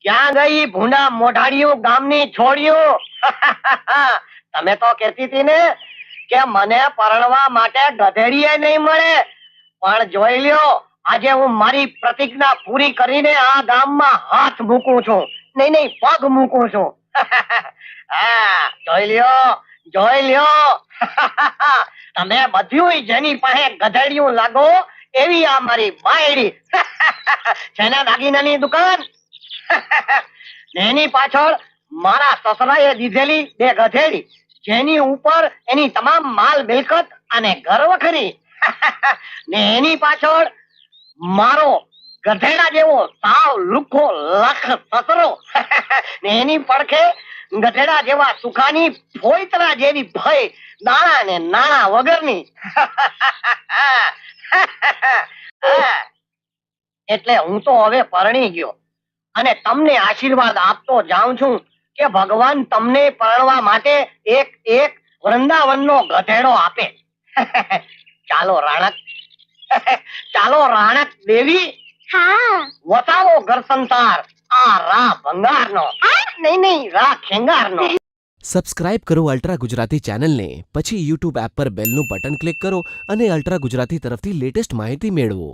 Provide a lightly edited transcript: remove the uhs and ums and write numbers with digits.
ક્યાં ગઈ ભૂંડા મોઢાડીયું ગામની છોડ્યું? તમે તો કહેતી હતી ને કે મને પરણવા માટે ગધેડીએ નહીં મળે, પણ જોઈ લ્યો આજે હું મારી પ્રતિજ્ઞા પૂરી કરીને આ ગામમાં હાથ મૂકું છું, નહીં પગ મૂકું છું. હા, જોઈ લ્યો. તમે બધું જેની પાસે ગધેડિયું લાગો એવી આ મારી બાયડી. છે ને દાગીનાની દુકાન? એની પાછળ મારા સસરાએ દીધેલી 2 ગધેડી, જેની ઉપર એની તમામ માલ મિલકત અને ઘરવખરી. ને એની પાછળ મારો ગધેડા જેવો સાવ લુખો લખ સસરો. ને એની પડખે ગધેડા જેવા સુખાની ફોઈતરા જેવી ભય દાણા ને નાણા વગરની. એટલે હું તો હવે પરણી ગયો અને તમને આશીર્વાદ આપતો જાઉં છું કે ભગવાન તમને પરણવા માટે એક વૃંદાવનનો ગધેડો આપે. ચાલો રાણક દેવી. હા, વસાવો ઘર સંસાર આ રા ભંગારનો, નહીં રા ખેંગારનો. સબસ્ક્રાઇબ કરો અલ્ટ્રા ગુજરાતી ચેનલને, પછી યુટ્યુબ એપ પર બેલનું બટન ક્લિક કરો અને અલ્ટ્રા ગુજરાતી તરફથી લેટેસ્ટ માહિતી મેળવો.